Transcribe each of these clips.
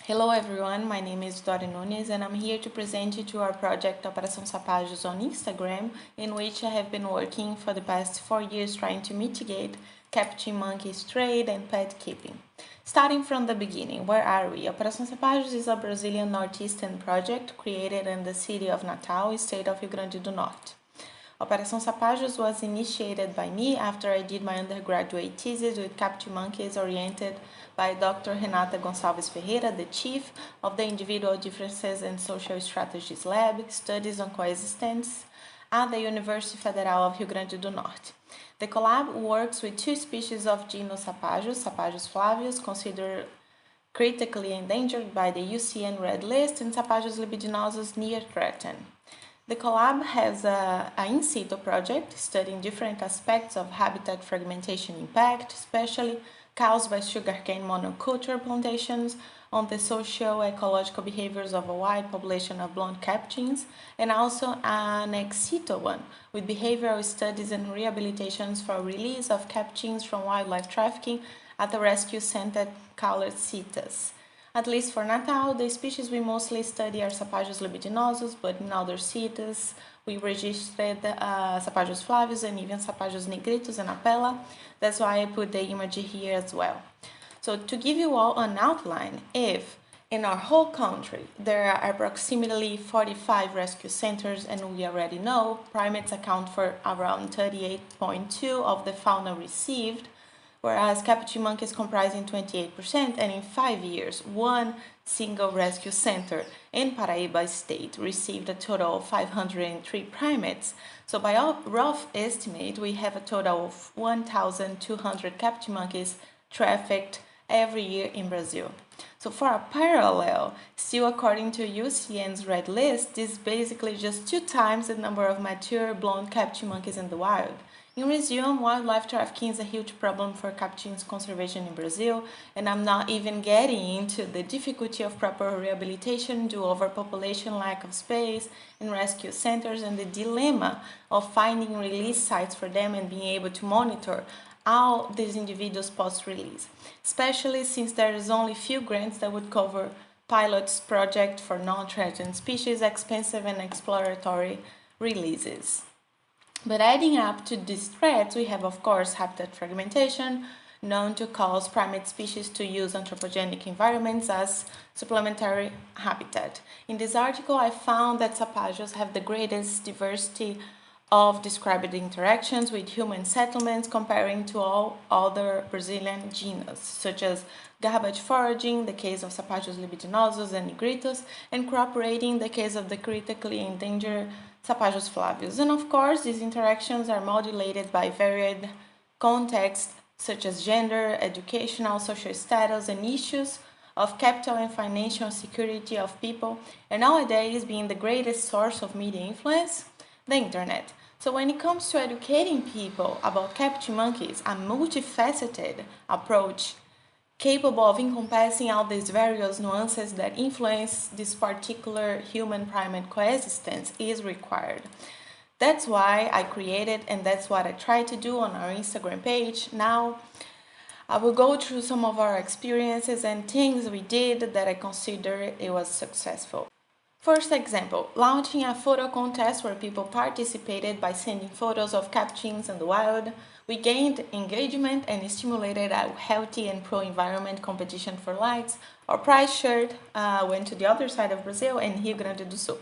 Hello everyone, my name is Vitória Nunes and I'm here to present you to our project Operação Sapajos on Instagram, in which I have been working for the past 4 years trying to mitigate capturing monkeys trade and pet keeping. Starting from the beginning, where are we? Operação Sapajos is a Brazilian northeastern project created in the city of Natal, state of Rio Grande do Norte. Operação Sapajos was initiated by me after I did my undergraduate thesis with captive monkeys oriented by Dr. Renata Gonçalves Ferreira, the chief of the Individual Differences and Social Strategies Lab, Studies on Coexistence at the University Federal of Rio Grande do Norte. The collab works with two species of genus Sapajos, Sapajos flavius, considered critically endangered by the IUCN Red List, and Sapajos libidinosus near threatened. The collab has an in situ project studying different aspects of habitat fragmentation impact, especially caused by sugarcane monoculture plantations, on the socio-ecological behaviors of a wide population of blonde capuchins, and also an ex situ one with behavioral studies and rehabilitations for release of capuchins from wildlife trafficking at the rescue center called Cebus. At least for Natal, the species we mostly study are Sapajos libidinosus, but in other cities we registered Sapajos flavius and even Sapajos nigritus and apella. That's why I put the image here as well. So to give you all an outline, if in our whole country there are approximately 45 rescue centers, and we already know primates account for around 38.2% of the fauna received, whereas capuchin monkeys comprising 28%, and in 5 years, one single rescue center in Paraíba state received a total of 503 primates. So by a rough estimate, we have a total of 1,200 capuchin monkeys trafficked every year in Brazil. So for a parallel, still according to IUCN's Red List, this is basically just 2 times the number of mature blonde capuchin monkeys in the wild. In resume, wildlife trafficking is a huge problem for capuchin's conservation in Brazil, and I'm not even getting into the difficulty of proper rehabilitation due to overpopulation, lack of space in rescue centers, and the dilemma of finding release sites for them and being able to monitor all these individuals post-release, especially since there is only few grants that would cover pilots project for non-threatened species, expensive and exploratory releases. But adding up to these threats, we have, of course, habitat fragmentation, known to cause primate species to use anthropogenic environments as supplementary habitat. In this article, I found that Sapajos have the greatest diversity of described interactions with human settlements comparing to all other Brazilian genus, such as garbage foraging, the case of Sapajos libidinosus and nigritus, and crop raiding, the case of the critically endangered Sapajos flavius. And of course, these interactions are modulated by varied contexts such as gender, educational, social status, and issues of capital and financial security of people, and nowadays being the greatest source of media influence, the internet. So when it comes to educating people about captive monkeys, a multifaceted approach capable of encompassing all these various nuances that influence this particular human-primate coexistence is required. That's why I created, and that's what I try to do on our Instagram page. Now, I will go through some of our experiences and things we did that I consider it was successful. First example, launching a photo contest where people participated by sending photos of capuchins in the wild. We gained engagement and stimulated a healthy and pro-environment competition for likes. Our prize shirt went to the other side of Brazil and Rio Grande do Sul.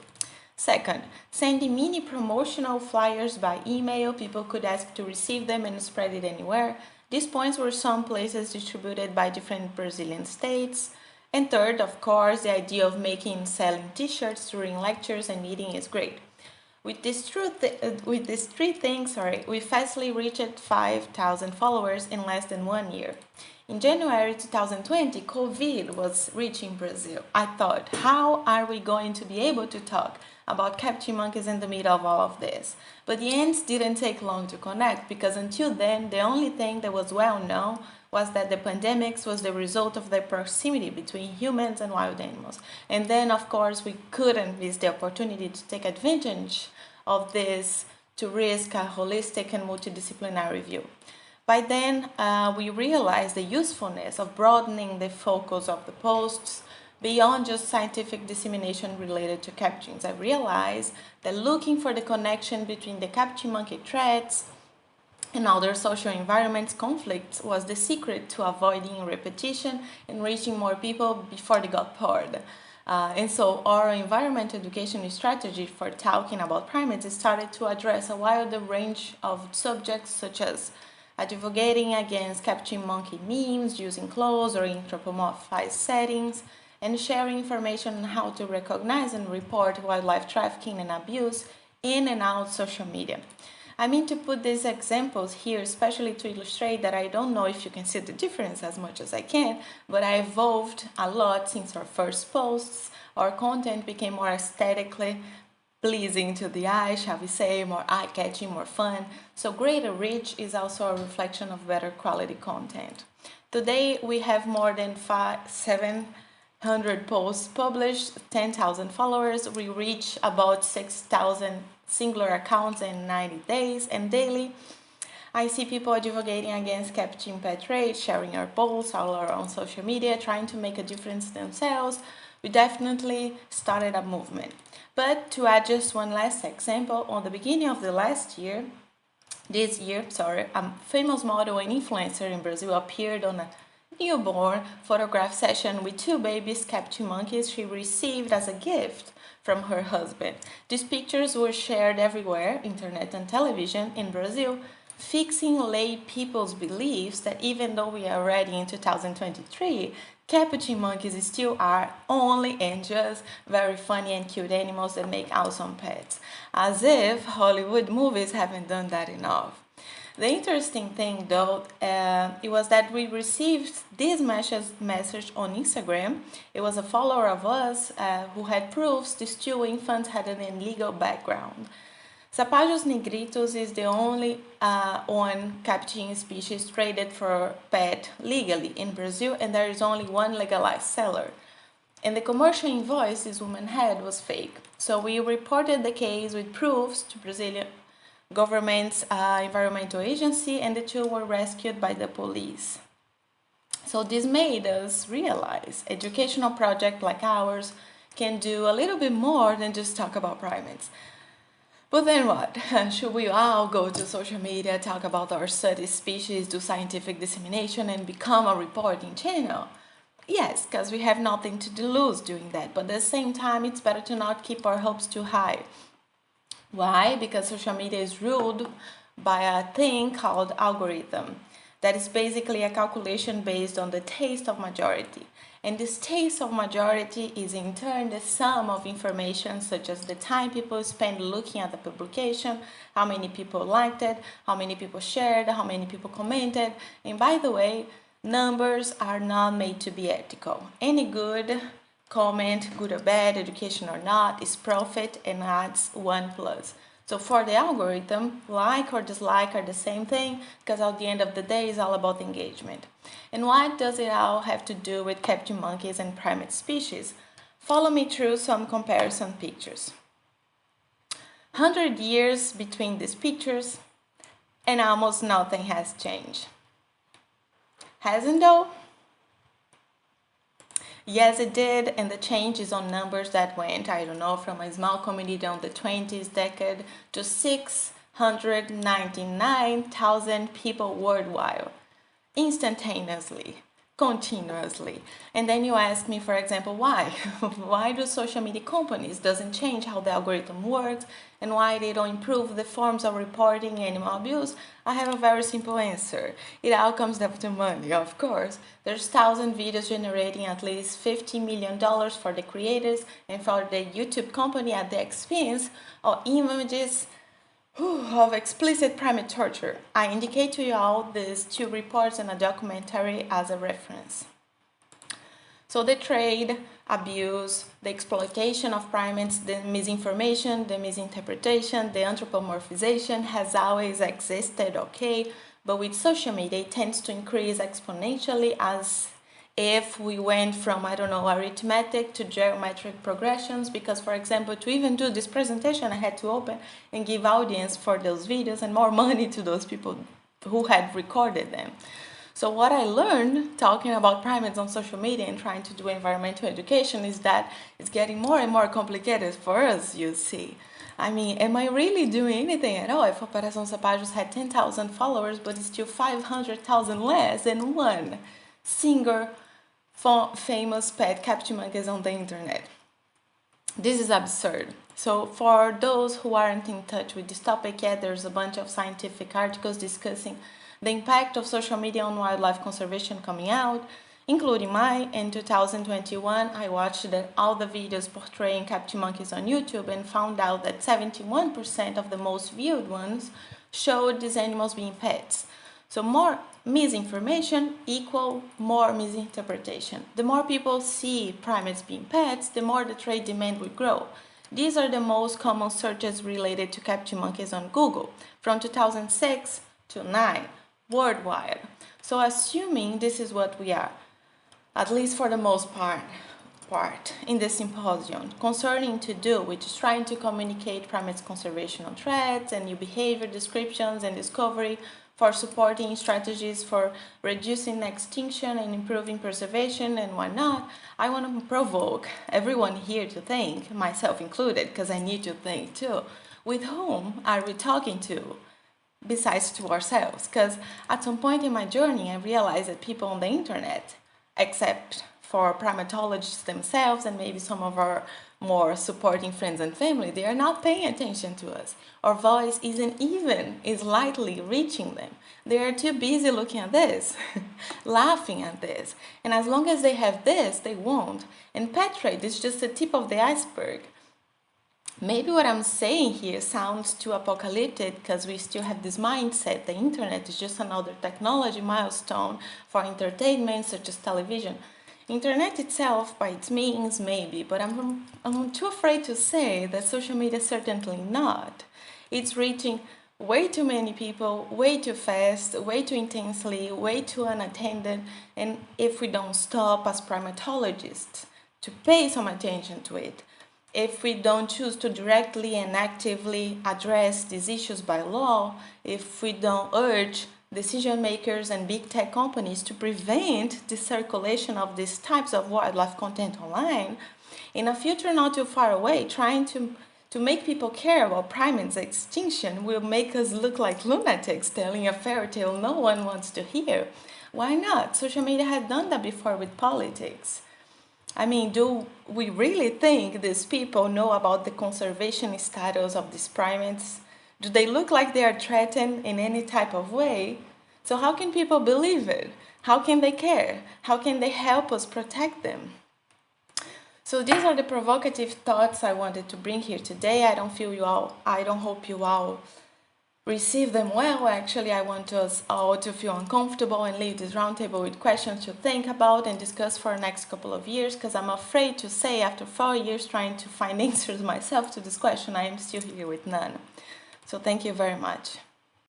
Second, sending mini promotional flyers by email. People could ask to receive them and spread it anywhere. These points were some places distributed by different Brazilian states. And third, of course, the idea of making and selling t-shirts during lectures and meetings is great. With these three things, we fastly reached 5,000 followers in less than 1 year. In January 2020, COVID was reaching Brazil. I thought, how are we going to be able to talk about captive monkeys in the middle of all of this? But the ends didn't take long to connect, because until then, the only thing that was well known was that the pandemics was the result of the proximity between humans and wild animals. And then, of course, we couldn't miss the opportunity to take advantage of this to risk a holistic and multidisciplinary view. By then, we realized the usefulness of broadening the focus of the posts beyond just scientific dissemination related to capuchins. I realized that looking for the connection between the capuchin monkey threats and other social environments conflicts was the secret to avoiding repetition and reaching more people before they got bored. And so our environment education strategy for talking about primates started to address a wider range of subjects, such as advocating against capuchin monkey memes, using clothes or anthropomorphized settings, and sharing information on how to recognize and report wildlife trafficking and abuse in and out social media. I mean to put these examples here especially to illustrate that I don't know if you can see the difference as much as I can, but I evolved a lot since our first posts. Our content became more aesthetically pleasing to the eye, shall we say, more eye-catching, more fun. So greater reach is also a reflection of better quality content. Today we have more than 700 posts published, 10,000 followers. We reach about 6,000 singular accounts in 90 days, and daily I see people advocating against capuchin pet trade, sharing our posts all around social media, trying to make a difference themselves. We definitely started a movement. But to add just one last example, on the beginning of this year, a famous model and influencer in Brazil appeared on a newborn photograph session with 2 babies capuchin monkeys she received as a gift from her husband. These pictures were shared everywhere, internet and television, in Brazil, fixing lay people's beliefs that even though we are already in 2023, capuchin monkeys still are only and just very funny and cute animals that make awesome pets, as if Hollywood movies haven't done that enough. The interesting thing, though, it was that we received this message on Instagram. It was a follower of us who had proofs these 2 infants had an illegal background. Sapajos nigritos is the only one capuchin species traded for pet legally in Brazil, and there is only one legalized seller. And the commercial invoice this woman had was fake. So we reported the case with proofs to Brazilian government's environmental agency, and the 2 were rescued by the police. So this made us realize educational project like ours can do a little bit more than just talk about primates. But then what? Should we all go to social media, talk about our study species, do scientific dissemination, and become a reporting channel? Yes, because we have nothing to lose doing that, but at the same time it's better to not keep our hopes too high. Why? Because social media is ruled by a thing called algorithm. That is basically a calculation based on the taste of majority. And this taste of majority is in turn the sum of information such as the time people spend looking at the publication, how many people liked it, how many people shared, how many people commented. And by the way, numbers are not made to be ethical. Any good comment, good or bad, education or not, is profit and adds 1+. So for the algorithm, like or dislike are the same thing, because at the end of the day, it's all about engagement. And what does it all have to do with capuchin monkeys and primate species? Follow me through some comparison pictures. 100 years between these pictures, and almost nothing has changed. Hasn't though? Yes, it did, and the change is on numbers that went, I don't know, from a small community on the 20th decade to 699,000 people worldwide, instantaneously, continuously. And then you ask me, for example, why? Why do social media companies doesn't change how the algorithm works and why they don't improve the forms of reporting animal abuse? I have a very simple answer. It all comes down to money, of course. There's 1,000 videos generating at least $50 million for the creators and for the YouTube company at the expense of images of explicit primate torture. I indicate to you all these 2 reports and a documentary as a reference. So the trade, abuse, the exploitation of primates, the misinformation, the misinterpretation, the anthropomorphization has always existed, okay? But with social media, it tends to increase exponentially as if we went from, I don't know, arithmetic to geometric progressions, because, for example, to even do this presentation, I had to open and give audience for those videos and more money to those people who had recorded them. So what I learned talking about primates on social media and trying to do environmental education is that it's getting more and more complicated for us, you see. I mean, am I really doing anything at all if Operação Sapajos had 10,000 followers but it's still 500,000 less than one single famous pet captive monkeys on the internet? This is absurd. So for those who aren't in touch with this topic yet, there's a bunch of scientific articles discussing the impact of social media on wildlife conservation coming out, including mine. In 2021, I watched all the videos portraying captive monkeys on YouTube and found out that 71% of the most viewed ones showed these animals being pets. So more misinformation equal more misinterpretation. The more people see primates being pets, the more the trade demand will grow. These are the most common searches related to captive monkeys on Google from 2006 to 2009 worldwide. So assuming this is what we are, at least for the most part in the symposium, concerning to do, which is trying to communicate primates conservation threats and new behavior descriptions and discovery for supporting strategies for reducing extinction and improving preservation and whatnot, I want to provoke everyone here to think, myself included, because I need to think too, with whom are we talking to besides to ourselves? Because at some point in my journey, I realized that people on the internet, except for primatologists themselves and maybe some of our more supporting friends and family, they are not paying attention to us. Our voice isn't even slightly reaching them. They are too busy looking at this, laughing at this. And as long as they have this, they won't. And pet trade is just the tip of the iceberg. Maybe what I'm saying here sounds too apocalyptic because we still have this mindset the internet is just another technology milestone for entertainment such as television. Internet itself, by its means, maybe, but I'm too afraid to say that social media is certainly not. It's reaching way too many people, way too fast, way too intensely, way too unattended, and if we don't stop as primatologists to pay some attention to it, if we don't choose to directly and actively address these issues by law, if we don't urge decision makers and big tech companies to prevent the circulation of these types of wildlife content online, in a future not too far away, trying to make people care about primates' extinction will make us look like lunatics telling a fairy tale no one wants to hear. Why not? Social media had done that before with politics. I mean, do we really think these people know about the conservation status of these primates? Do they look like they are threatened in any type of way? So how can people believe it? How can they care? How can they help us protect them? So these are the provocative thoughts I wanted to bring here today. I don't hope you all receive them well. Actually, I want us all to feel uncomfortable and leave this roundtable with questions to think about and discuss for the next couple of years, because I'm afraid to say after 4 years trying to find answers myself to this question, I am still here with none. So thank you very much.